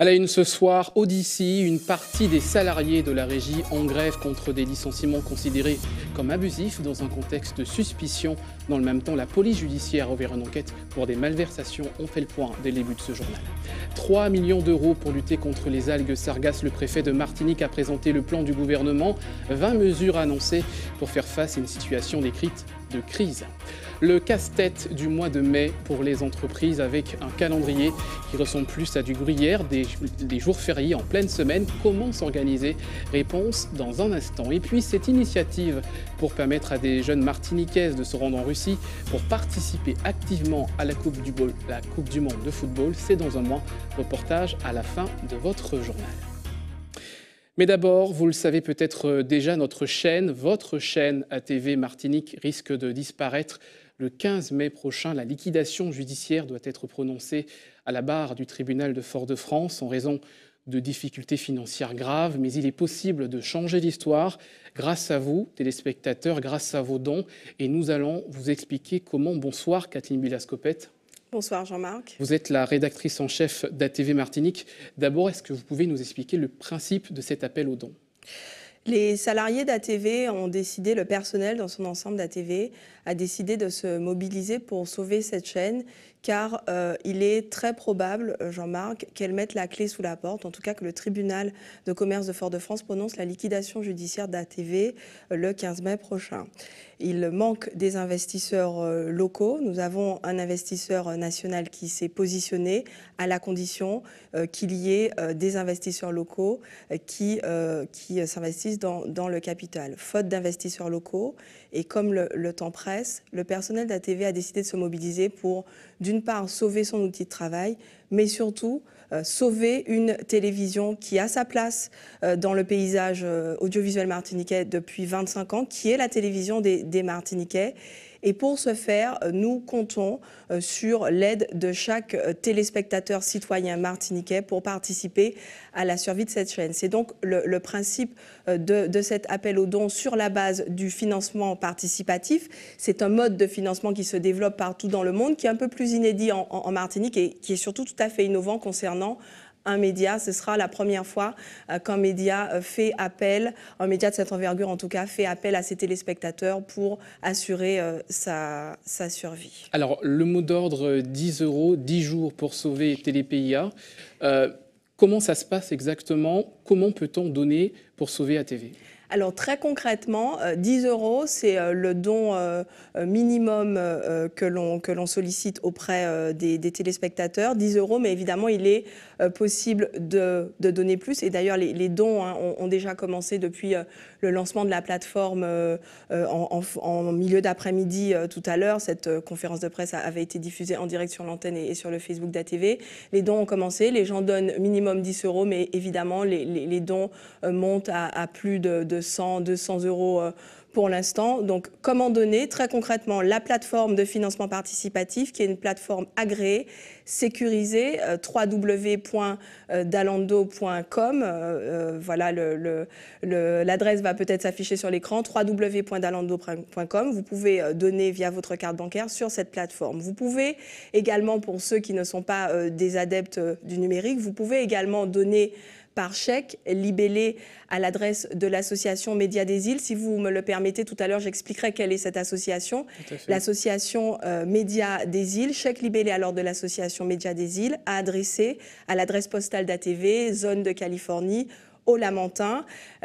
À la une ce soir, Odyssey, une partie des salariés de la régie en grève contre des licenciements considérés comme abusifs dans un contexte de suspicion. Dans le même temps, la police judiciaire a ouvert une enquête pour des malversations. On fait le point dès le début de ce journal. 3 millions d'euros pour lutter contre les algues sargasses. Le préfet de Martinique a présenté le plan du gouvernement. 20 mesures annoncées pour faire face à une situation décrite de crise. Le casse-tête du mois de mai pour les entreprises avec un calendrier qui ressemble plus à du gruyère, des jours fériés en pleine semaine. Comment s'organiser? Réponse dans un instant. Et puis cette initiative pour permettre à des jeunes martiniquaises de se rendre en Russie pour participer activement à la Coupe du Monde de football, c'est dans un mois. Reportage à la fin de votre journal. Mais d'abord, vous le savez peut-être déjà, votre chaîne ATV Martinique risque de disparaître. Le 15 mai prochain, la liquidation judiciaire doit être prononcée à la barre du tribunal de Fort-de-France en raison de difficultés financières graves. Mais il est possible de changer l'histoire grâce à vous, téléspectateurs, grâce à vos dons. Et nous allons vous expliquer comment. Bonsoir Kathleen Bilascopette. Bonsoir Jean-Marc. Vous êtes la rédactrice en chef d'ATV Martinique. D'abord, est-ce que vous pouvez nous expliquer le principe de cet appel aux dons ? Les salariés d'ATV ont décidé, le personnel dans son ensemble d'ATV a décidé de se mobiliser pour sauver cette chaîne, car il est très probable, Jean-Marc, qu'elle mette la clé sous la porte, en tout cas que le tribunal de commerce de Fort-de-France prononce la liquidation judiciaire d'ATV le 15 mai prochain. Il manque des investisseurs locaux. Nous avons un investisseur national qui s'est positionné à la condition qu'il y ait des investisseurs locaux qui s'investissent dans le capital. Faute d'investisseurs locaux, et comme le temps presse, le personnel d'ATV a décidé de se mobiliser pour, d'une part, sauver son outil de travail, mais surtout sauver une télévision qui a sa place dans le paysage audiovisuel martiniquais depuis 25 ans, qui est la télévision des Martiniquais. Et pour ce faire, nous comptons sur l'aide de chaque téléspectateur citoyen martiniquais pour participer à la survie de cette chaîne. C'est donc le principe de cet appel aux dons sur la base du financement participatif. C'est un mode de financement qui se développe partout dans le monde, qui est un peu plus inédit en Martinique et qui est surtout tout à fait innovant concernant un média. Ce sera la première fois qu'un média fait appel, un média de cette envergure en tout cas, fait appel à ses téléspectateurs pour assurer sa survie. Alors, le mot d'ordre 10 €, 10 jours pour sauver Télé-PIA. Comment ça se passe exactement? Comment peut-on donner pour sauver ATV? Alors très concrètement, 10 €, c'est le don minimum que l'on sollicite auprès des téléspectateurs. 10 €, mais évidemment, il est possible de donner plus. Et d'ailleurs, les dons ont déjà commencé depuis le lancement de la plateforme en milieu d'après-midi tout à l'heure. Cette conférence de presse avait été diffusée en direct sur l'antenne et sur le Facebook d'ATV. Les dons ont commencé, les gens donnent minimum 10 €, mais évidemment, les dons montent à plus de 100, 200 € pour l'instant. Donc, comment donner? Très concrètement, la plateforme de financement participatif, qui est une plateforme agréée, sécurisée, www.dalando.com. Voilà, l'adresse va peut-être s'afficher sur l'écran, www.dalando.com. Vous pouvez donner via votre carte bancaire sur cette plateforme. Vous pouvez également, pour ceux qui ne sont pas des adeptes du numérique, vous pouvez également donner par chèque libellé à l'adresse de l'association Média des Îles. Si vous me le permettez, tout à l'heure, j'expliquerai quelle est cette association. L'association Média des Îles, chèque libellé alors de l'association Média des Îles, a adressé à l'adresse postale d'ATV, zone de Californie, au Lamentin.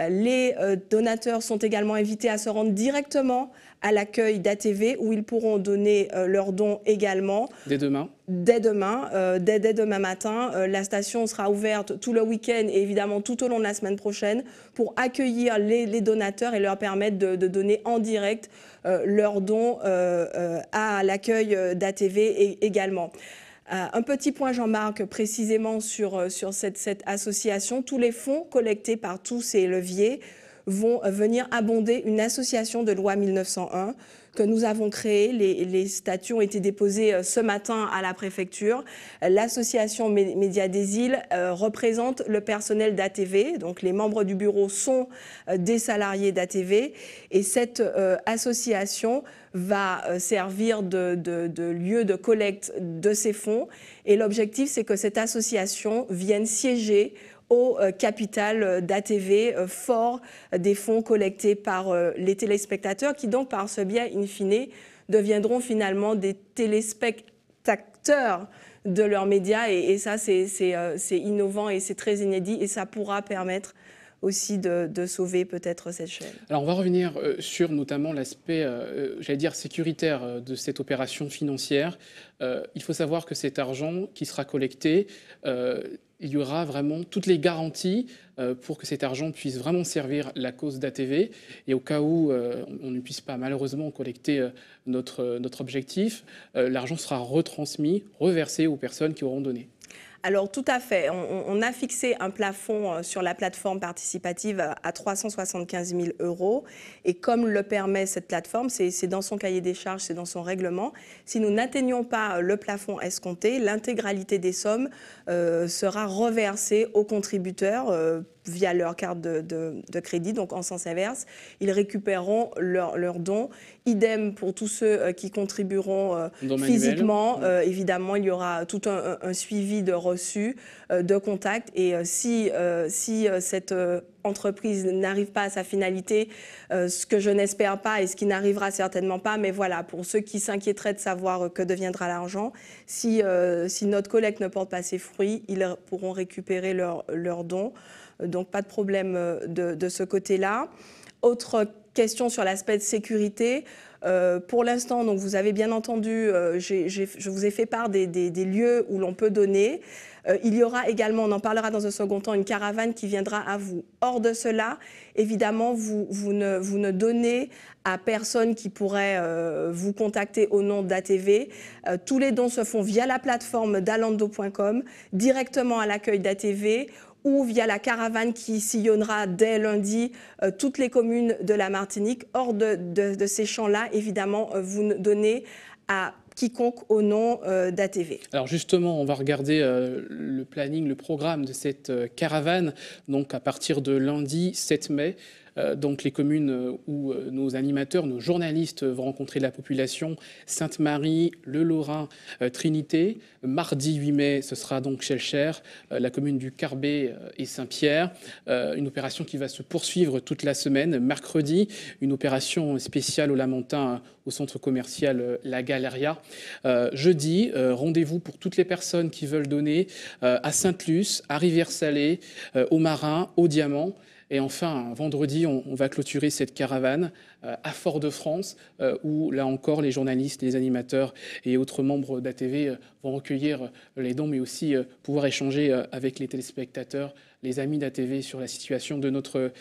Les donateurs sont également invités à se rendre directement à l'accueil d'ATV où ils pourront donner leurs dons également. Dès demain? Dès demain matin. La station sera ouverte tout le week-end et évidemment tout au long de la semaine prochaine pour accueillir les donateurs et leur permettre de donner en direct leurs dons à l'accueil d'ATV également. Un petit point, Jean-Marc, précisément sur cette association. Tous les fonds collectés par tous ces leviers vont venir abonder une association de loi 1901 que nous avons créée. Les statuts ont été déposés ce matin à la préfecture. L'association Médias des Îles représente le personnel d'ATV, donc les membres du bureau sont des salariés d'ATV, et cette association va servir de lieu de collecte de ces fonds. Et l'objectif, c'est que cette association vienne siéger au capital d'ATV, fort des fonds collectés par les téléspectateurs, qui donc, par ce biais, in fine, deviendront finalement des téléspectateurs de leurs médias. Et ça, c'est innovant et c'est très inédit, et ça pourra permettre aussi de sauver peut-être cette chaîne. Alors on va revenir sur notamment l'aspect, j'allais dire, sécuritaire de cette opération financière. Il faut savoir que cet argent qui sera collecté, il y aura vraiment toutes les garanties pour que cet argent puisse vraiment servir la cause d'ATV. Et au cas où on ne puisse pas malheureusement collecter notre objectif, l'argent sera retransmis, reversé aux personnes qui auront donné. Alors tout à fait, on a fixé un plafond sur la plateforme participative à 375 000 €. Et comme le permet cette plateforme, c'est dans son cahier des charges, c'est dans son règlement. Si nous n'atteignons pas le plafond escompté, l'intégralité des sommes sera reversée aux contributeurs via leur carte de crédit, donc en sens inverse. Ils récupéreront leurs dons. Idem pour tous ceux qui contribueront physiquement. Évidemment, il y aura tout un suivi de reçus, de contacts. Et si cette entreprise n'arrive pas à sa finalité, ce que je n'espère pas et ce qui n'arrivera certainement pas, mais voilà, pour ceux qui s'inquiéteraient de savoir que deviendra l'argent, si notre collecte ne porte pas ses fruits, ils pourront récupérer leurs dons. Donc pas de problème de ce côté-là. Autre question sur l'aspect de sécurité. Pour l'instant, donc vous avez bien entendu, je vous ai fait part des lieux où l'on peut donner. Il y aura également, on en parlera dans un second temps, une caravane qui viendra à vous. Hors de cela, évidemment, vous ne donnez à personne qui pourrait vous contacter au nom d'ATV. Tous les dons se font via la plateforme d'alando.com, directement à l'accueil d'ATV, ou via la caravane qui sillonnera dès lundi toutes les communes de la Martinique. Hors de ces champs-là, évidemment, vous ne donnez à quiconque au nom d'ATV. Alors justement, on va regarder le planning, le programme de cette caravane, donc à partir de lundi 7 mai. Donc les communes où nos animateurs, nos journalistes vont rencontrer la population: Sainte-Marie, Le Lorrain, Trinité. Mardi 8 mai, ce sera donc Schœlcher, la commune du Carbet et Saint-Pierre. Une opération qui va se poursuivre toute la semaine. Mercredi, une opération spéciale au Lamentin, au centre commercial La Galeria. Jeudi, rendez-vous pour toutes les personnes qui veulent donner à Sainte-Luce, à Rivière-Salée, au Marin, au Diamant. Et enfin, vendredi, on va clôturer cette caravane à Fort-de-France, où là encore, les journalistes, les animateurs et autres membres d'ATV vont recueillir les dons, mais aussi pouvoir échanger avec les téléspectateurs, les amis d'ATV sur la situation de notre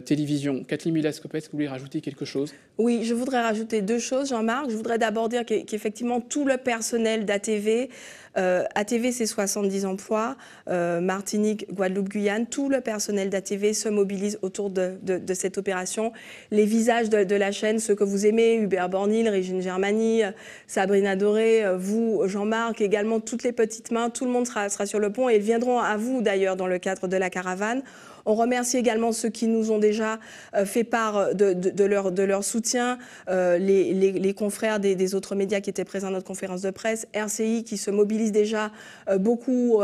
télévision. Kathleen Milas-Copet, est-ce que vous voulez rajouter quelque chose? Oui, je voudrais rajouter deux choses, Jean-Marc. Je voudrais d'abord dire qu'effectivement, tout le personnel d'ATV, ATV c'est 70 emplois, Martinique, Guadeloupe, Guyane, tout le personnel d'ATV se mobilise autour de cette opération. Les visages de la chaîne, ceux que vous aimez, Hubert Bornil, Régine Germani, Sabrina Doré, vous, Jean-Marc, également toutes les petites mains, tout le monde sera sur le pont et ils viendront à vous d'ailleurs dans le cadre de la caravane. On remercie également ceux qui nous ont déjà fait part de leur soutien, les confrères des autres médias qui étaient présents à notre conférence de presse, RCI qui se mobilise déjà beaucoup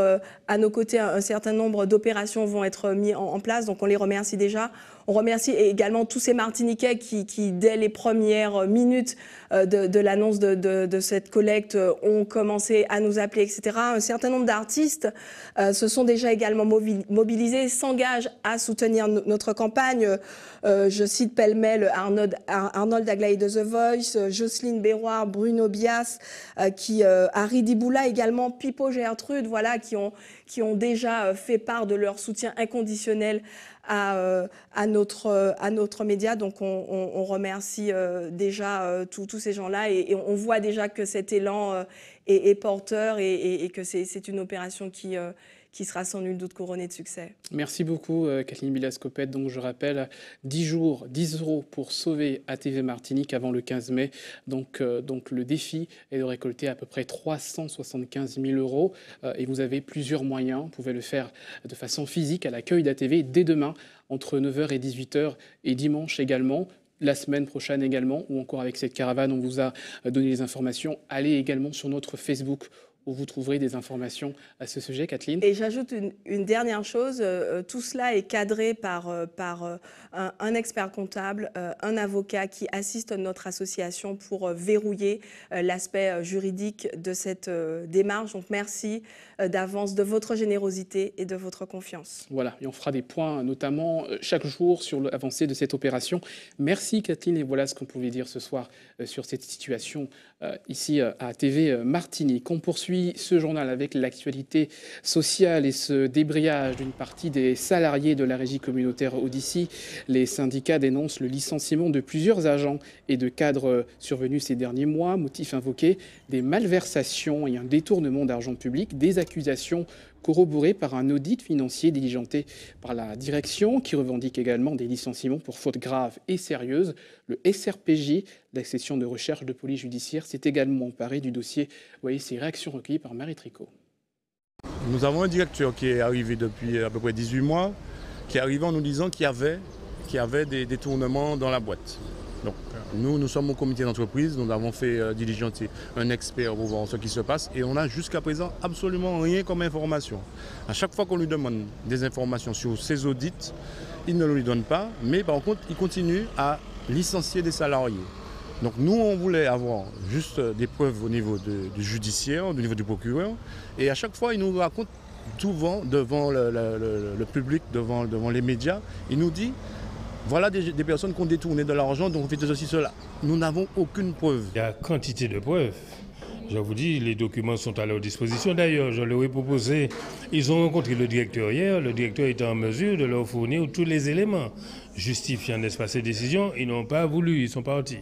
à nos côtés. Un certain nombre d'opérations vont être mises en place, donc on les remercie déjà. On remercie également tous ces Martiniquais qui dès les premières minutes de l'annonce de cette collecte, ont commencé à nous appeler, etc. Un certain nombre d'artistes se sont déjà également mobilisés, s'engagent à soutenir notre campagne. Je cite pêle-mêle Arnold Aglaé de The Voice, Jocelyne Béroir, Bruno Bias, Harry Diboula également, Pipo Gertrude, voilà, qui ont déjà fait part de leur soutien inconditionnel à notre média. Donc on remercie déjà tous ces gens-là et on voit déjà que cet élan est porteur et que c'est une opération qui qui sera sans nul doute couronné de succès. Merci beaucoup, Kathleen Bilascopette. Donc, je rappelle, 10 jours, 10 € pour sauver ATV Martinique avant le 15 mai. Donc, le défi est de récolter à peu près 375 000 €. Et vous avez plusieurs moyens. Vous pouvez le faire de façon physique à l'accueil d'ATV dès demain, entre 9 h et 18 h, et dimanche également. La semaine prochaine également, ou encore avec cette caravane, on vous a donné les informations. Allez également sur notre Facebook où vous trouverez des informations à ce sujet, Kathleen. Et j'ajoute une dernière chose, tout cela est cadré par un expert comptable, un avocat qui assiste notre association pour verrouiller l'aspect juridique de cette démarche. Donc merci d'avance de votre générosité et de votre confiance. Voilà, et on fera des points notamment chaque jour sur l'avancée de cette opération. Merci Kathleen, et voilà ce qu'on pouvait dire ce soir sur cette situation ici à TV Martinique. On poursuit ce journal avec l'actualité sociale et ce débrayage d'une partie des salariés de la régie communautaire Odyssey. Les syndicats dénoncent le licenciement de plusieurs agents et de cadres survenus ces derniers mois. Motif invoqué, des malversations et un détournement d'argent public, des accusations corroborées par un audit financier diligenté par la direction, qui revendique également des licenciements pour fautes graves et sérieuses. Le SRPJ, la section de recherche de police judiciaire, s'est également emparé du dossier. Vous voyez ces réactions recueillies par Marie Tricot. Nous avons un directeur qui est arrivé depuis à peu près 18 mois, qui est arrivé en nous disant qu'il y avait des détournements dans la boîte. Donc, nous sommes au comité d'entreprise, nous avons fait diligenter un expert pour voir ce qui se passe et on n'a jusqu'à présent absolument rien comme information. À chaque fois qu'on lui demande des informations sur ses audits, il ne lui donne pas, mais par contre, il continue à licencier des salariés. Donc nous, on voulait avoir juste des preuves au niveau du judiciaire, au niveau du procureur, et à chaque fois, il nous raconte souvent devant le public, devant les médias, il nous dit: voilà des personnes qui ont détourné de l'argent, donc on fait ceci, cela. Nous n'avons aucune preuve. Il y a quantité de preuves. Je vous dis, les documents sont à leur disposition. D'ailleurs, je leur ai proposé, ils ont rencontré le directeur hier. Le directeur était en mesure de leur fournir tous les éléments justifiant, n'est-ce pas, ces décisions. Ils n'ont pas voulu, ils sont partis.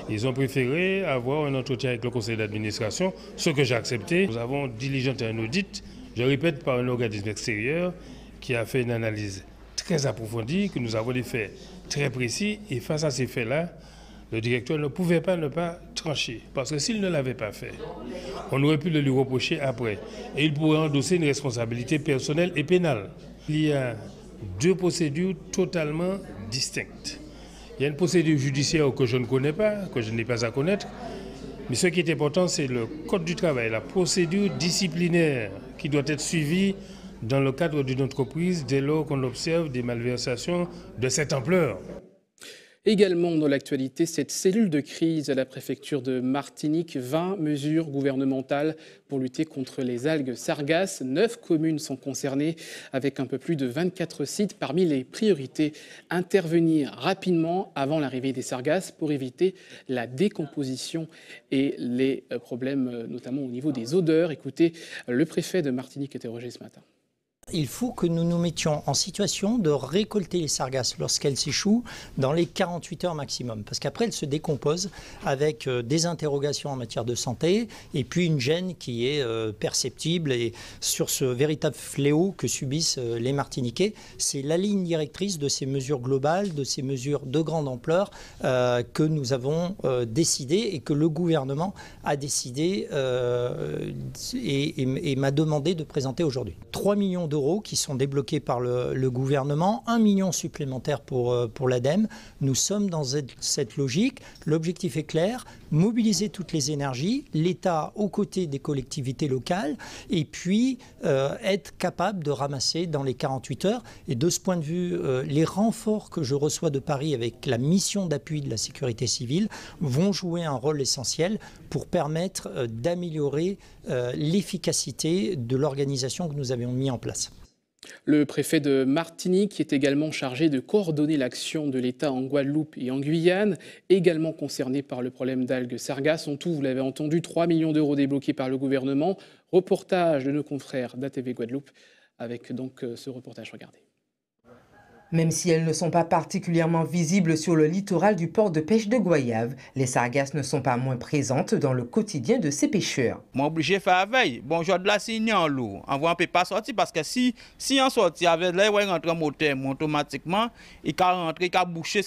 Ils ont préféré avoir un entretien avec le conseil d'administration, ce que j'ai accepté. Nous avons diligenté un audit, je répète, par un organisme extérieur qui a fait une analyse très approfondie, que nous avons des faits très précis. Et face à ces faits-là, le directeur ne pouvait pas ne pas trancher. Parce que s'il ne l'avait pas fait, on aurait pu le lui reprocher après. Et il pourrait endosser une responsabilité personnelle et pénale. Il y a deux procédures totalement distinctes. Il y a une procédure judiciaire que je ne connais pas, que je n'ai pas à connaître. Mais ce qui est important, c'est le code du travail, la procédure disciplinaire qui doit être suivie dans le cadre d'une entreprise dès lors qu'on observe des malversations de cette ampleur. Également dans l'actualité, cette cellule de crise à la préfecture de Martinique, 20 mesures gouvernementales pour lutter contre les algues sargasses. 9 communes sont concernées avec un peu plus de 24 sites. Parmi les priorités, intervenir rapidement avant l'arrivée des sargasses pour éviter la décomposition et les problèmes notamment au niveau des odeurs. Écoutez, le préfet de Martinique interrogé ce matin. Il faut que nous nous mettions en situation de récolter les sargasses lorsqu'elles s'échouent dans les 48 heures maximum. Parce qu'après, elles se décomposent avec des interrogations en matière de santé et puis une gêne qui est perceptible. Et sur ce véritable fléau que subissent les Martiniquais, c'est la ligne directrice de ces mesures globales, de ces mesures de grande ampleur que nous avons décidé et que le gouvernement a décidé et m'a demandé de présenter aujourd'hui. 3 millions d'euros qui sont débloqués par le gouvernement, 1 million supplémentaire pour l'ADEME. Nous sommes dans cette logique. L'objectif est clair, mobiliser toutes les énergies, l'État aux côtés des collectivités locales, et puis être capable de ramasser dans les 48 heures. Et de ce point de vue, les renforts que je reçois de Paris avec la mission d'appui de la sécurité civile vont jouer un rôle essentiel pour permettre d'améliorer l'efficacité de l'organisation que nous avions mis en place. Le préfet de Martinique est également chargé de coordonner l'action de l'État en Guadeloupe et en Guyane, également concerné par le problème d'algues sargasses. En tout, vous l'avez entendu, 3 millions d'euros débloqués par le gouvernement. Reportage de nos confrères d'ATV Guadeloupe avec donc ce reportage, regardez. Même si elles ne sont pas particulièrement visibles sur le littoral du port de pêche de Goyave, les sargasses ne sont pas moins présentes dans le quotidien de ces pêcheurs. Je suis obligé de faire la veille. Bon, je de la signer en l'eau. On ne peut pas sortir parce que si on sortit avec là, on rentre en moteur automatiquement, il peut rentrer, il peut boucher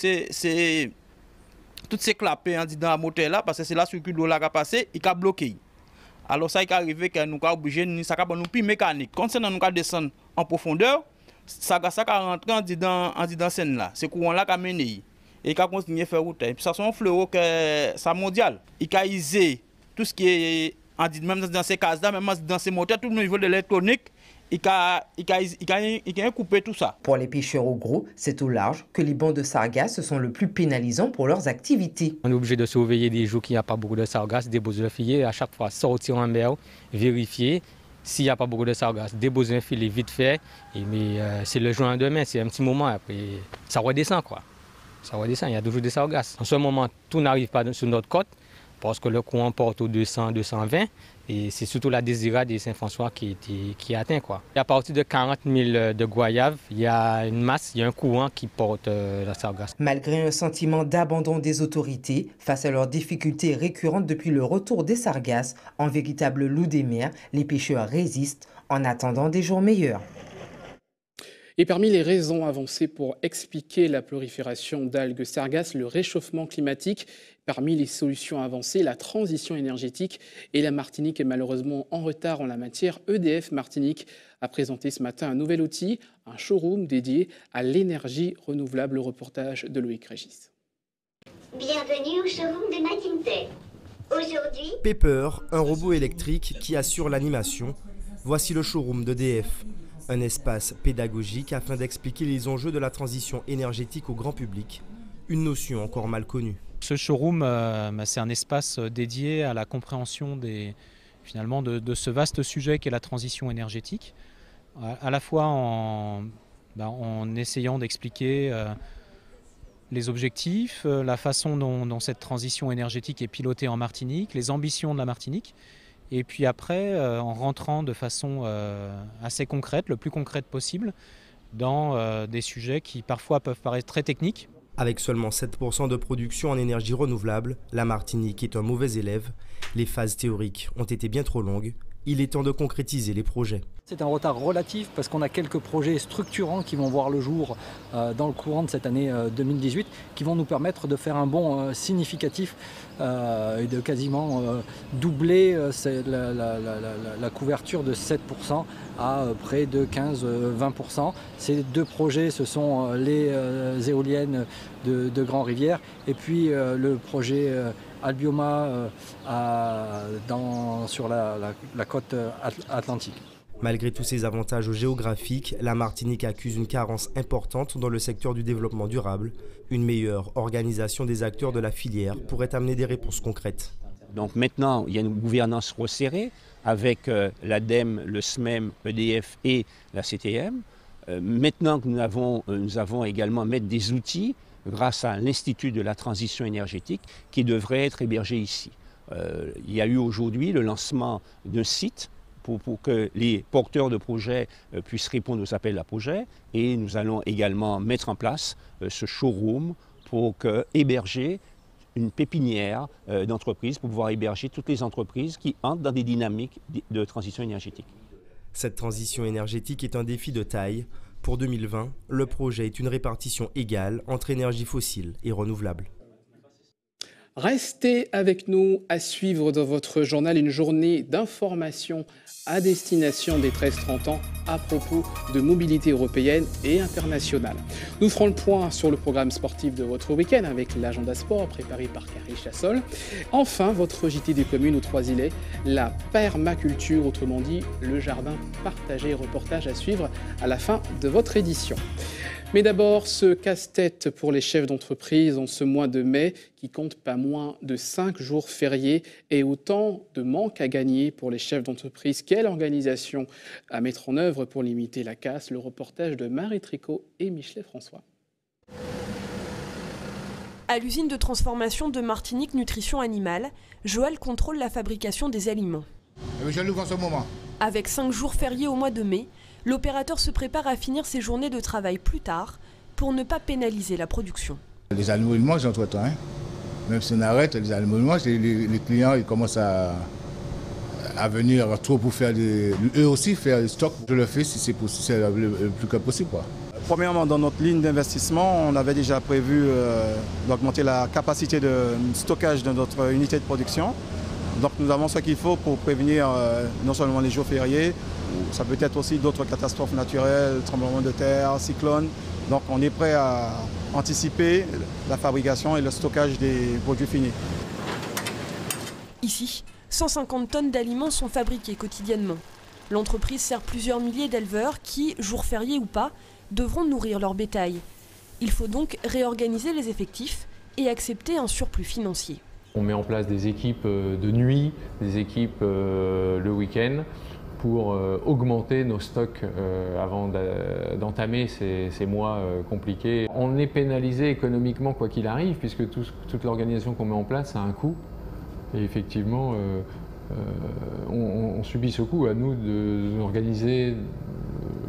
toutes ces clapets dans le moteur là parce que c'est là circuit d'eau là qui a passé, il peut bloquer. Alors ça, il arrive que nous sommes obligés de nous plus mécanique. Quand nous descendre en profondeur, ça rentre en dedans scène là. C'est courant là qui a mené et qui a continué à faire route. Et puis ça c'est un fléau que ça mondial. Il a isé tout ce qui est même dans ces cases là, même dans ces moteurs, tout le niveau de l'électronique, il a coupé tout ça. Pour les pêcheurs au gros, c'est au large que les bancs de sargasses sont le plus pénalisants pour leurs activités. On est obligé de surveiller des jours qu'il n'y a pas beaucoup de sargasses, déposer le filet, à chaque fois sortir en mer, vérifier. S'il n'y a pas beaucoup de sargasses, déposer un filet vite fait, mais c'est le jour lendemain, c'est un petit moment, après ça redescend quoi. Ça redescend, il y a toujours des sargasses. En ce moment, tout n'arrive pas sur notre côte, parce que le courant porte au 200, 220, et c'est surtout la Désirade et Saint-François qui atteint quoi. Et à partir de 40 000 de Goyave, il y a une masse, il y a un courant qui porte la sargasse. Malgré un sentiment d'abandon des autorités, face à leurs difficultés récurrentes depuis le retour des sargasses, en véritable loup des mers, les pêcheurs résistent en attendant des jours meilleurs. Et parmi les raisons avancées pour expliquer la prolifération d'algues sargasses, le réchauffement climatique, parmi les solutions avancées, la transition énergétique. Et la Martinique est malheureusement en retard en la matière. EDF Martinique a présenté ce matin un nouvel outil, un showroom dédié à l'énergie renouvelable. Le reportage de Loïc Régis. Bienvenue au showroom de Matinter. Aujourd'hui, Pepper, un robot électrique qui assure l'animation. Voici le showroom d'EDF. Un espace pédagogique afin d'expliquer les enjeux de la transition énergétique au grand public, une notion encore mal connue. Ce showroom, c'est un espace dédié à la compréhension de ce vaste sujet qu'est la transition énergétique, à la fois en essayant d'expliquer les objectifs, la façon dont cette transition énergétique est pilotée en Martinique, les ambitions de la Martinique. Et puis après, en rentrant de façon assez concrète, le plus concrète possible, dans des sujets qui parfois peuvent paraître très techniques. Avec seulement 7% de production en énergie renouvelable, la Martinique est un mauvais élève. Les phases théoriques ont été bien trop longues. Il est temps de concrétiser les projets. C'est un retard relatif parce qu'on a quelques projets structurants qui vont voir le jour dans le courant de cette année 2018 qui vont nous permettre de faire un bond significatif et de quasiment doubler la couverture de 7% à près de 15-20%. Ces deux projets, ce sont les éoliennes de Grand-Rivière et puis le projet Albioma sur la côte atlantique. Malgré tous ces avantages géographiques, la Martinique accuse une carence importante dans le secteur du développement durable. Une meilleure organisation des acteurs de la filière pourrait amener des réponses concrètes. Donc maintenant, il y a une gouvernance resserrée avec l'ADEME, le SMEM, EDF et la CTM. Maintenant que nous avons également mettre des outils grâce à l'Institut de la transition énergétique qui devrait être hébergé ici. Il y a eu aujourd'hui le lancement d'un site pour que les porteurs de projets puissent répondre aux appels à projets et nous allons également mettre en place ce showroom pour héberger une pépinière d'entreprises pour pouvoir héberger toutes les entreprises qui entrent dans des dynamiques de transition énergétique. Cette transition énergétique est un défi de taille. Pour 2020, le projet est une répartition égale entre énergie fossile et renouvelable. Restez avec nous à suivre dans votre journal une journée d'information à destination des 13-30 ans à propos de mobilité européenne et internationale. Nous ferons le point sur le programme sportif de votre week-end avec l'agenda sport préparé par Carrie Chassol. Enfin, votre JT des communes aux Trois-Îlets, la permaculture, autrement dit le jardin partagé, reportage à suivre à la fin de votre édition. Mais d'abord, ce casse-tête pour les chefs d'entreprise en ce mois de mai qui compte pas moins de 5 jours fériés et autant de manques à gagner pour les chefs d'entreprise. Quelle organisation à mettre en œuvre pour limiter la casse? Le reportage de Marie Tricot et Michelet François. À l'usine de transformation de Martinique Nutrition Animale, Joël contrôle la fabrication des aliments. Je l'ouvre en ce moment. Avec 5 jours fériés au mois de mai, l'opérateur se prépare à finir ses journées de travail plus tard pour ne pas pénaliser la production. Les animaux, ils mangent entre-temps. Hein. Même si on arrête, les animaux ils mangent, les clients ils commencent à venir trop pour faire eux aussi faire des stocks. Je le fais si c'est le plus que possible. Quoi. Premièrement, dans notre ligne d'investissement, on avait déjà prévu d'augmenter la capacité de stockage de notre unité de production. Donc nous avons ce qu'il faut pour prévenir non seulement les jours fériés, ça peut être aussi d'autres catastrophes naturelles, tremblements de terre, cyclones. Donc on est prêt à anticiper la fabrication et le stockage des produits finis. Ici, 150 tonnes d'aliments sont fabriquées quotidiennement. L'entreprise sert plusieurs milliers d'éleveurs qui, jours fériés ou pas, devront nourrir leur bétail. Il faut donc réorganiser les effectifs et accepter un surplus financier. On met en place des équipes de nuit, des équipes le week-end pour augmenter nos stocks avant d'entamer ces mois compliqués. On est pénalisé économiquement quoi qu'il arrive puisque toute l'organisation qu'on met en place a un coût. Et effectivement, on subit ce coût. À nous de nous organiser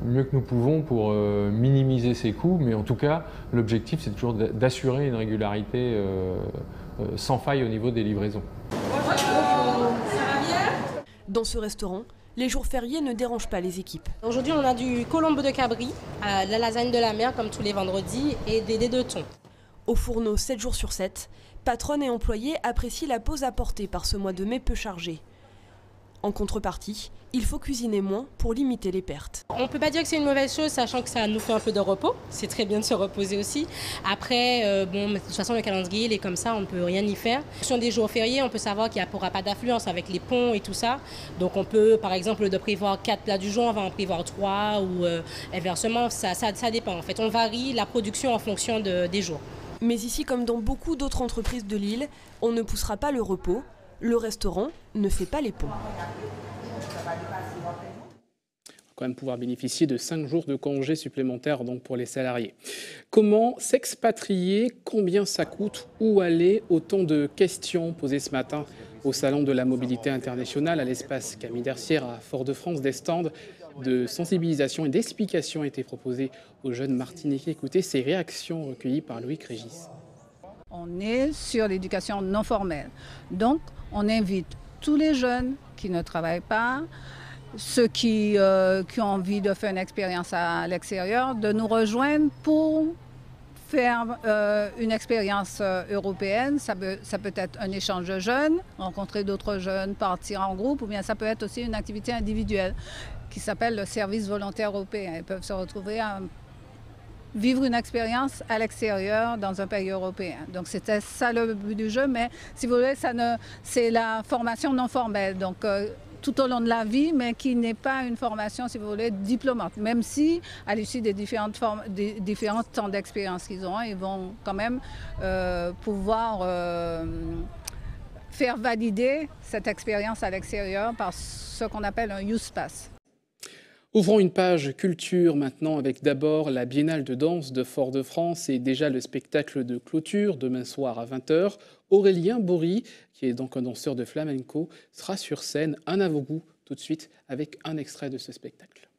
mieux que nous pouvons pour minimiser ces coûts. Mais en tout cas, l'objectif, c'est toujours d'assurer une régularité sans faille au niveau des livraisons. Dans ce restaurant, les jours fériés ne dérangent pas les équipes. Aujourd'hui, on a du colombo de cabri, la lasagne de la mer comme tous les vendredis et des dés de thon. Au fourneau 7 jours sur 7, patronnes et employés apprécient la pause apportée par ce mois de mai peu chargé. En contrepartie, il faut cuisiner moins pour limiter les pertes. On ne peut pas dire que c'est une mauvaise chose, sachant que ça nous fait un peu de repos. C'est très bien de se reposer aussi. Après, de toute façon, le calendrier, il est comme ça, on ne peut rien y faire. En fonction des jours fériés, on peut savoir qu'il n'y aura pas d'affluence avec les ponts et tout ça. Donc on peut, par exemple, de prévoir 4 plats du jour, on va en prévoir 3 ou inversement, ça dépend. En fait, on varie la production en fonction des jours. Mais ici, comme dans beaucoup d'autres entreprises de l'île, on ne poussera pas le repos. Le restaurant ne fait pas les ponts. On va quand même pouvoir bénéficier de 5 jours de congés supplémentaires donc pour les salariés. Comment s'expatrier? Combien ça coûte? Où aller? Autant de questions posées ce matin au Salon de la mobilité internationale à l'espace Camille Dercière à Fort-de-France. Des stands de sensibilisation et d'explication ont été proposés aux jeunes Martiniquais. Écoutez ces réactions recueillies par Loïc Régis. On est sur l'éducation non formelle. Donc, on invite tous les jeunes qui ne travaillent pas, ceux qui ont envie de faire une expérience à l'extérieur, de nous rejoindre pour faire une expérience européenne. Ça peut être un échange de jeunes, rencontrer d'autres jeunes, partir en groupe, ou bien ça peut être aussi une activité individuelle qui s'appelle le service volontaire européen. Ils peuvent se retrouver à vivre une expérience à l'extérieur dans un pays européen. Donc c'était ça le but du jeu, mais si vous voulez, c'est la formation non formelle, donc tout au long de la vie, mais qui n'est pas une formation, si vous voulez, diplômante. Même si, à l'issue des différents temps d'expérience qu'ils ont, ils vont quand même pouvoir faire valider cette expérience à l'extérieur par ce qu'on appelle un Youth Pass. Ouvrons une page culture maintenant avec d'abord la Biennale de danse de Fort-de-France et déjà le spectacle de clôture demain soir à 20h. Aurélien Bory, qui est donc un danseur de flamenco, sera sur scène. Un avant-goût tout de suite avec un extrait de ce spectacle.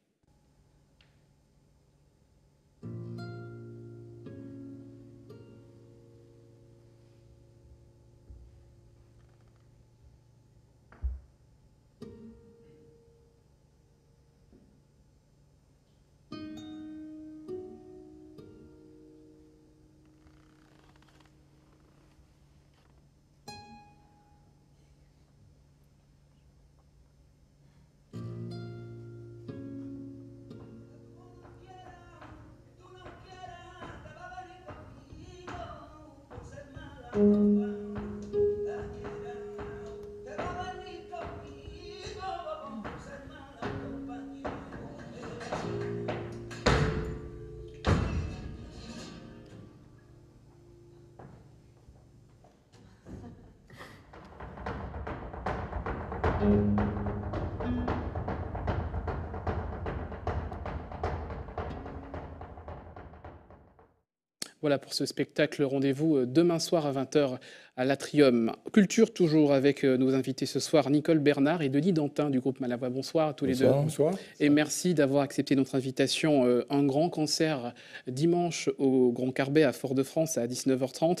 Voilà pour ce spectacle. Rendez-vous demain soir à 20h à l'Atrium. Culture toujours avec nos invités ce soir, Nicole Bernard et Denis Dantin du groupe Malavoie. Bonsoir à tous les deux. Bonsoir. Et merci d'avoir accepté notre invitation. Un grand concert dimanche au Grand Carbet à Fort-de-France à 19h30.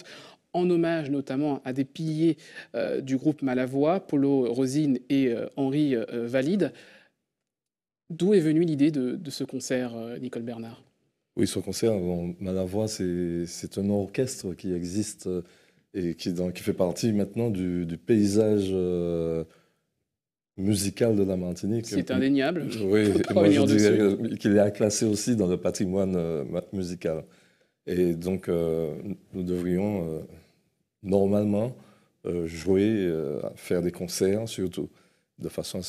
En hommage notamment à des piliers du groupe Malavoie, Polo Rosine et Henri Valide. D'où est venue l'idée de ce concert, Nicole Bernard? Oui, ce concert, Malavoie, c'est un orchestre qui existe et qui fait partie maintenant du paysage musical de la Martinique. C'est indéniable. Oui, moi je dirais qu'il est classé aussi dans le patrimoine musical. Et donc, nous devrions normalement jouer, faire des concerts surtout, de façon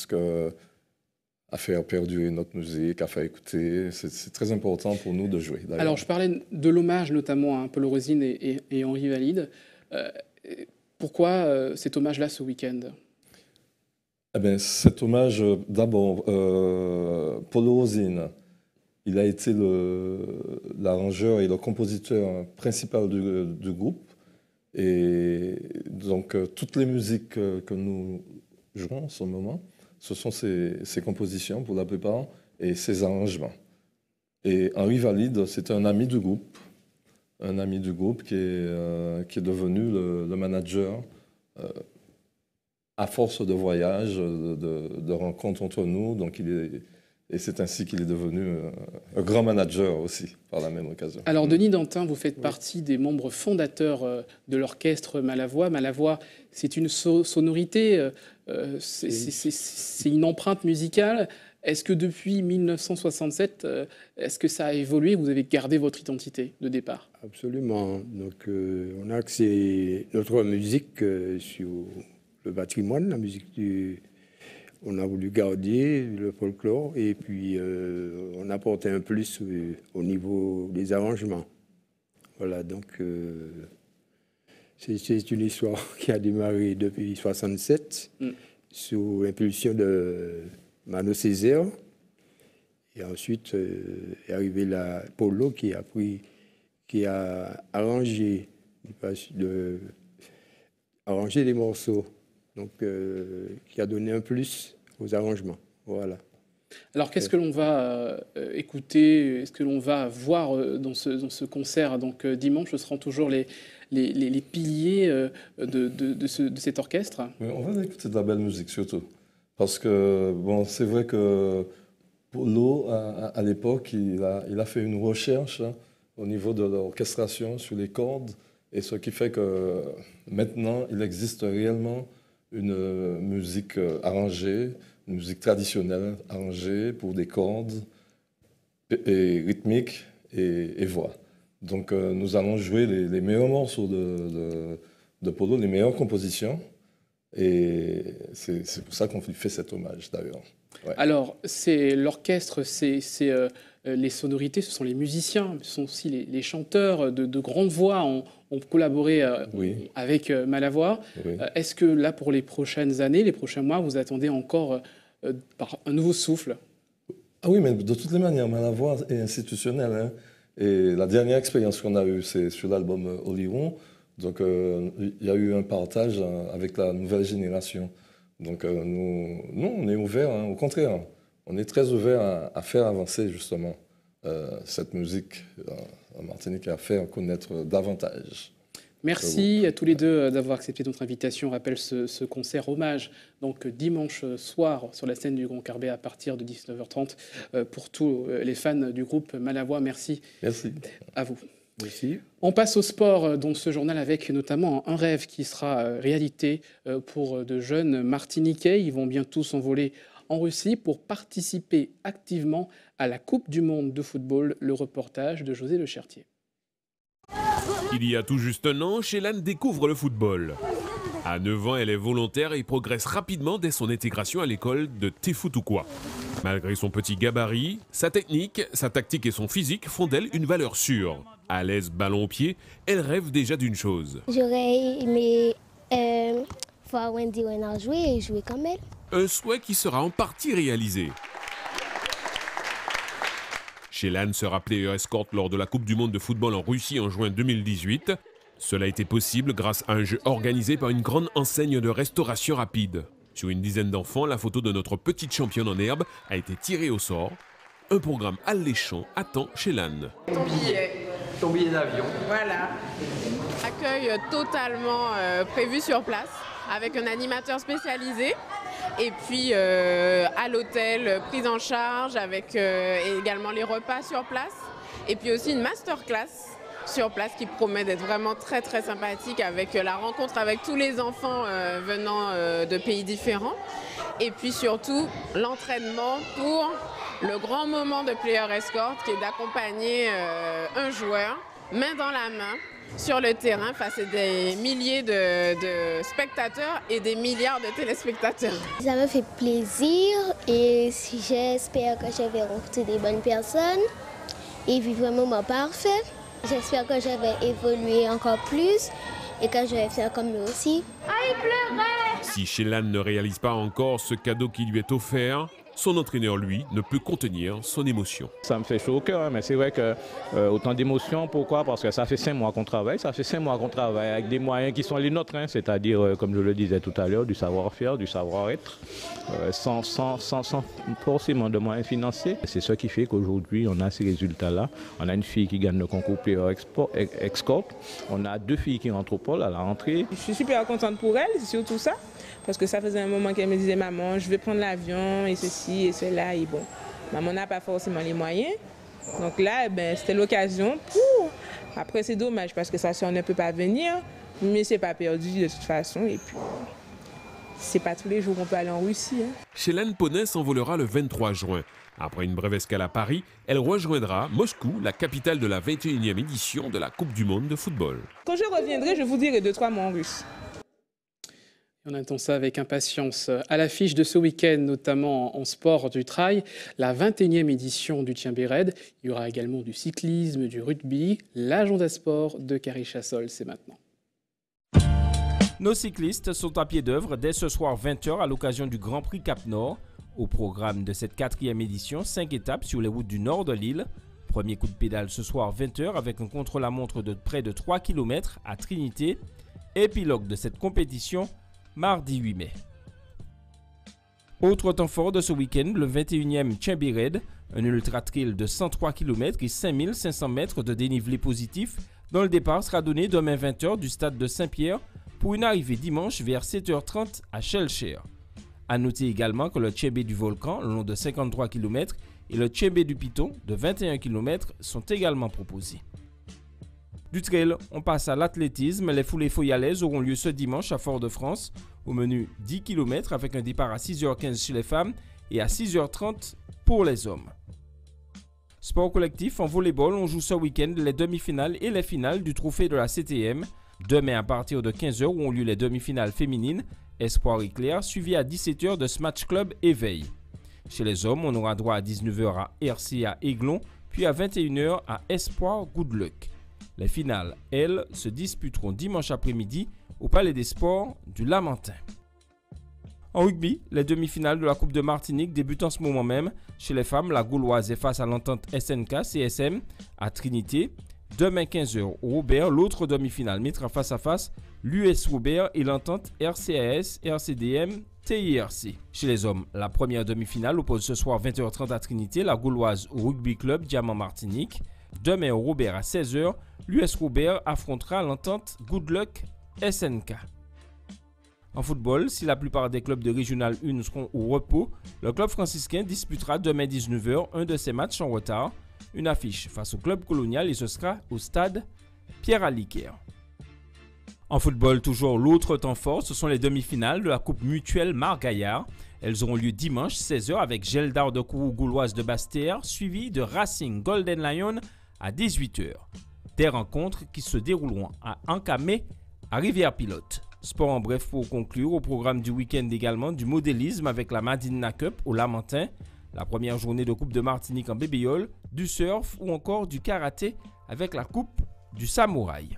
à faire perdurer notre musique, à faire écouter. C'est très important pour nous de jouer. Alors, je parlais de l'hommage notamment à Polo Rosine et Henri Valide. Pourquoi cet hommage-là ce week-end? Eh bien, cet hommage, d'abord, Polo Rosine, il a été l'arrangeur et le compositeur principal du groupe. Et donc, toutes les musiques que nous jouons en ce moment, ce sont ses compositions pour la plupart et ses arrangements. Et Henri Valide, c'est un ami du groupe qui est devenu le manager à force de voyages, de rencontres entre nous. Donc et c'est ainsi qu'il est devenu un grand manager aussi, par la même occasion. Alors, Denis Dantin, vous faites partie des membres fondateurs de l'orchestre Malavoie. Malavoie, c'est une sonorité, c'est une empreinte musicale. Est-ce que depuis 1967, est-ce que ça a évolué? Vous avez gardé votre identité de départ? Absolument. Donc, on a axé notre musique sur le patrimoine, la musique on a voulu garder le folklore et puis on apportait un plus au niveau des arrangements. Voilà, donc c'est une histoire qui a démarré depuis 1967 sous l'impulsion de Mano Césaire. Et ensuite est arrivé la Polo qui a arrangé des morceaux. Donc, qui a donné un plus aux arrangements. Voilà. Alors, qu'est-ce que l'on va écouter? Est-ce que l'on va voir dans ce concert? Donc, dimanche, ce seront toujours les piliers de cet orchestre? Oui, on va écouter de la belle musique, surtout. Parce que, bon, c'est vrai que Polo, à l'époque, il a fait une recherche au niveau de l'orchestration sur les cordes, et ce qui fait que maintenant, il existe réellement une musique arrangée, une musique traditionnelle arrangée pour des cordes et rythmiques et voix. Donc nous allons jouer les meilleurs morceaux de Polo, les meilleures compositions, et c'est pour ça qu'on lui fait cet hommage d'ailleurs. Ouais. Alors, c'est l'orchestre, c'est les sonorités, ce sont les musiciens, ce sont aussi les chanteurs de grandes voix ont collaboré avec Malavoie. Oui. Est-ce que là, pour les prochaines années, les prochains mois, vous attendez encore un nouveau souffle? Ah oui, mais de toutes les manières, Malavoie est institutionnelle. Hein, et la dernière expérience qu'on a eue, c'est sur l'album Oliron. Donc, il y a eu un partage avec la nouvelle génération. Donc, nous, on est ouverts, hein, au contraire. On est très ouverts à faire avancer, justement, cette musique en Martinique et à faire connaître davantage. Merci à tous les deux d'avoir accepté notre invitation. On rappelle ce concert hommage, donc dimanche soir sur la scène du Grand Carbet à partir de 19h30 pour tous les fans du groupe Malavoie. Merci. Merci. À vous. Merci. On passe au sport dans ce journal avec notamment un rêve qui sera réalité pour de jeunes Martiniquais. Ils vont bientôt s'envoler en Russie pour participer activement à la Coupe du monde de football. Le reportage de José Le Chertier. Il y a tout juste un an, Shelan découvre le football. À 9 ans, elle est volontaire et progresse rapidement dès son intégration à l'école de Tefutukwa. Malgré son petit gabarit, sa technique, sa tactique et son physique font d'elle une valeur sûre. À l'aise ballon au pied, elle rêve déjà d'une chose. J'aurais aimé voir Wendy Renard jouer et jouer comme elle. Un souhait qui sera en partie réalisé. Shelan sera player escort lors de la Coupe du monde de football en Russie en juin 2018. Cela a été possible grâce à un jeu organisé par une grande enseigne de restauration rapide. Sur une dizaine d'enfants, la photo de notre petite championne en herbe a été tirée au sort. Un programme alléchant attend Shelan. Ton billet d'avion. Voilà. Accueil totalement prévu sur place avec un animateur spécialisé. Et puis à l'hôtel, prise en charge avec également les repas sur place. Et puis aussi une masterclass sur place qui promet d'être vraiment très très sympathique avec la rencontre avec tous les enfants venant de pays différents. Et puis surtout l'entraînement pour le grand moment de Player Escort qui est d'accompagner un joueur main dans la main sur le terrain face à des milliers de spectateurs et des milliards de téléspectateurs. Ça me fait plaisir et j'espère que je vais rencontrer des bonnes personnes et vivre un moment parfait. J'espère que je vais évoluer encore plus et que je vais faire comme lui aussi. Ah, il pleurait! Si Shelan ne réalise pas encore ce cadeau qui lui est offert, son entraîneur, lui, ne peut contenir son émotion. Ça me fait chaud au cœur, mais c'est vrai que autant d'émotions, pourquoi? Parce que ça fait 5 mois qu'on travaille, avec des moyens qui sont les nôtres, hein, c'est-à-dire, comme je le disais tout à l'heure, du savoir-faire, du savoir-être, sans forcément de moyens financiers. C'est ce qui fait qu'aujourd'hui, on a ces résultats-là. On a une fille qui gagne le concours Player Escort, on a 2 filles qui rentrent au pôle à la rentrée. Je suis super contente pour elle, c'est surtout ça. Parce que ça faisait un moment qu'elle me disait « Maman, je vais prendre l'avion et ceci et cela ». Et bon, maman n'a pas forcément les moyens. Donc là, c'était l'occasion pour... Après, c'est dommage parce que sa soeur ne peut pas venir, mais c'est pas perdu de toute façon. Et puis, c'est pas tous les jours qu'on peut aller en Russie. Hein. Shelan Poney s'envolera le 23 juin. Après une brève escale à Paris, elle rejoindra Moscou, la capitale de la 21e édition de la Coupe du monde de football. Quand je reviendrai, je vous dirai 2-3 mots en russe. On attend ça avec impatience. À l'affiche de ce week-end, notamment en sport du trail, la 21e édition du Tchimbe-Red. Il y aura également du cyclisme, du rugby. L'agenda sport de Carrie Chassol, c'est maintenant. Nos cyclistes sont à pied d'œuvre dès ce soir 20h à l'occasion du Grand Prix Cap-Nord. Au programme de cette 4e édition, 5 étapes sur les routes du nord de l'île. Premier coup de pédale ce soir 20h avec un contre-la-montre de près de 3 km à Trinité. Épilogue de cette compétition, mardi 8 mai. Autre temps fort de ce week-end, le 21e Tchimbe-Red, un ultra-trail de 103 km et 5500 mètres de dénivelé positif, dont le départ sera donné demain 20h du stade de Saint-Pierre pour une arrivée dimanche vers 7h30 à Shellshire. A noter également que le Tchimbe du Volcan, long de 53 km, et le Tchimbe du Piton, de 21 km, sont également proposés. Du trail, on passe à l'athlétisme. Les foulées foyalaises auront lieu ce dimanche à Fort-de-France. Au menu 10 km avec un départ à 6h15 chez les femmes et à 6h30 pour les hommes. Sport collectif en volleyball, on joue ce week-end les demi-finales et les finales du trophée de la CTM. Demain à partir de 15h auront lieu les demi-finales féminines, Espoir Éclair, suivi à 17h de Smash Club Éveil. Chez les hommes, on aura droit à 19h à RCA Aiglon, puis à 21h à Espoir Good Luck. Les finales, elles, se disputeront dimanche après-midi au Palais des Sports du Lamentin. En rugby, les demi-finales de la Coupe de Martinique débutent en ce moment même. Chez les femmes, la Gauloise est face à l'entente SNK-CSM à Trinité. Demain 15h au Robert, l'autre demi-finale mettra face à face l'US Robert et l'entente RCAS-RCDM-TIRC. Chez les hommes, la première demi-finale oppose ce soir 20h30 à Trinité la Gauloise au Rugby Club Diamant Martinique. Demain au Robert à 16h, l'US Robert affrontera l'entente Good Luck SNK. En football, si la plupart des clubs de Régional 1 seront au repos, le club franciscain disputera demain 19h un de ses matchs en retard. Une affiche face au club colonial et ce sera au stade Pierre-Aliquer. En football, toujours l'autre temps fort, ce sont les demi-finales de la Coupe Mutuelle Margaillard. Elles auront lieu dimanche 16h avec Geldar de Kourou Gauloise de Basse-Terre, suivi de Racing Golden Lion à 18h. Des rencontres qui se dérouleront à Ancamé, à Rivière-Pilote. Sport en bref pour conclure, au programme du week-end également du modélisme avec la Madina Cup au Lamentin, la première journée de Coupe de Martinique en bébéole, du surf ou encore du karaté avec la Coupe du Samouraï.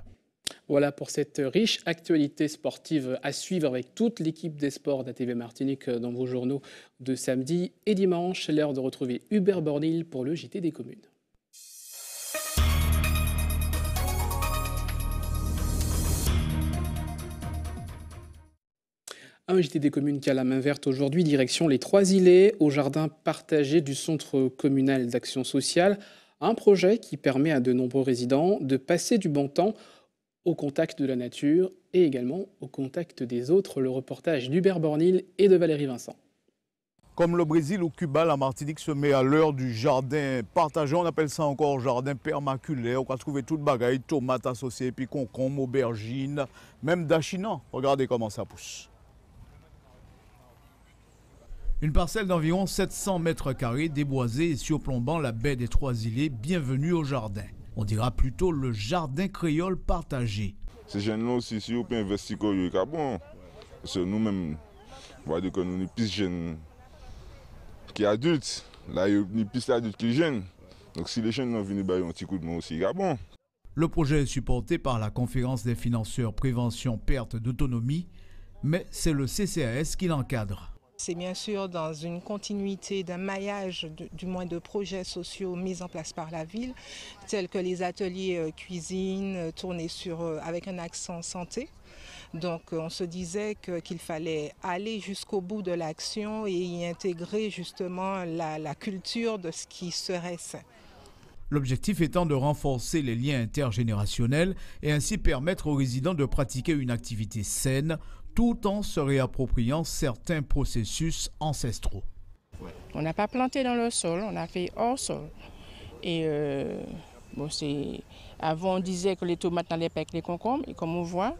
Voilà pour cette riche actualité sportive à suivre avec toute l'équipe des sports d'ATV Martinique dans vos journaux de samedi et dimanche. L'heure de retrouver Hubert Bornil pour le JT des communes. Un JT des communes qui a la main verte aujourd'hui, direction les Trois-Îlets, au jardin partagé du Centre communal d'action sociale. Un projet qui permet à de nombreux résidents de passer du bon temps au contact de la nature et également au contact des autres. Le reportage d'Hubert Bornil et de Valérie Vincent. Comme le Brésil ou Cuba, la Martinique se met à l'heure du jardin partagé. On appelle ça encore jardin permaculaire. On va trouver toute bagaille, tomates associées, puis concombres, aubergines, même dachinan. Regardez comment ça pousse. Une parcelle d'environ 700 mètres carrés déboisée et surplombant la baie des Trois-Îlets. Bienvenue au jardin. On dira plutôt le jardin créole partagé. Ces jeunes-là aussi, si on peut investir, c'est bon. Parce que nous-mêmes, on va dire que nous sommes plus jeunes qui adultes. Là, il y a plus adultes qui jeunes. Donc si les jeunes viennent bailler un petit coup de main aussi, c'est bon. Le projet est supporté par la Conférence des financeurs Prévention Perte d'autonomie, mais c'est le CCAS qui l'encadre. C'est bien sûr dans une continuité d'un maillage, du moins de projets sociaux mis en place par la ville, tels que les ateliers cuisine tournés avec un accent santé. Donc on se disait qu'il fallait aller jusqu'au bout de l'action et y intégrer justement la culture de ce qui serait sain. L'objectif étant de renforcer les liens intergénérationnels et ainsi permettre aux résidents de pratiquer une activité saine tout en se réappropriant certains processus ancestraux. On n'a pas planté dans le sol, on a fait hors sol. Et avant on disait que les tomates n'allaient pas avec les concombres et comme on voit,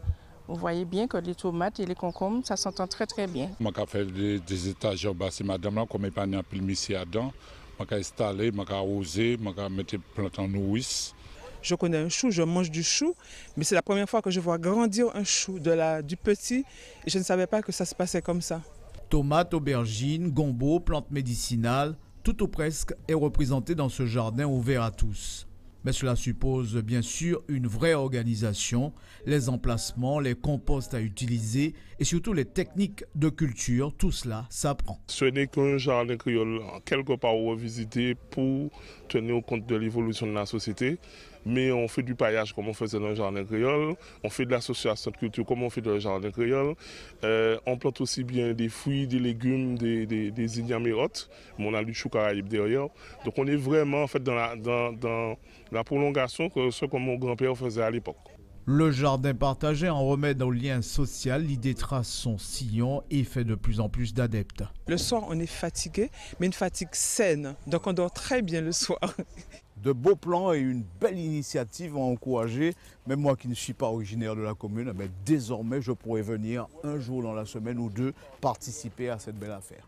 vous voyez bien que les tomates et les concombres, ça s'entend très très bien. Je vais faire des étages en bas, c'est madame là, comme il n'y a pas un pile ici dedans. Je vais installer, je vais arroser, je vais mettre des plantes en nourrice. Je connais un chou, je mange du chou, mais c'est la première fois que je vois grandir un chou du petit et je ne savais pas que ça se passait comme ça. Tomates, aubergines, gombo, plantes médicinales, tout ou presque est représenté dans ce jardin ouvert à tous. Mais cela suppose bien sûr une vraie organisation, les emplacements, les composts à utiliser et surtout les techniques de culture, tout cela s'apprend. Ce n'est qu'un jardin créole quelque part revisité pour tenir compte de l'évolution de la société. Mais on fait du paillage comme on faisait dans le jardin créole, on fait de l'association de culture comme on fait dans le jardin créole. On plante aussi bien des fruits, des légumes, des ignames et autres. Mais on a du chou caraïbe derrière. Donc on est vraiment en fait dans la prolongation de ce que mon grand-père faisait à l'époque. Le jardin partagé en remet au lien social, l'idée trace son sillon et fait de plus en plus d'adeptes. Le soir on est fatigué, mais une fatigue saine, donc on dort très bien le soir. De beaux plans et une belle initiative ont encouragé, même moi qui ne suis pas originaire de la commune, mais désormais je pourrais venir un jour dans la semaine ou deux participer à cette belle affaire.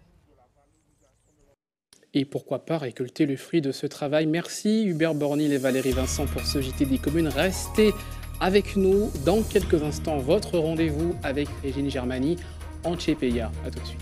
Et pourquoi pas récolter le fruit de ce travail. Merci Hubert Bornil et Valérie Vincent pour ce JT des communes. Restez avec nous dans quelques instants. Votre rendez-vous avec Régine Germani en Tchépeya. A tout de suite.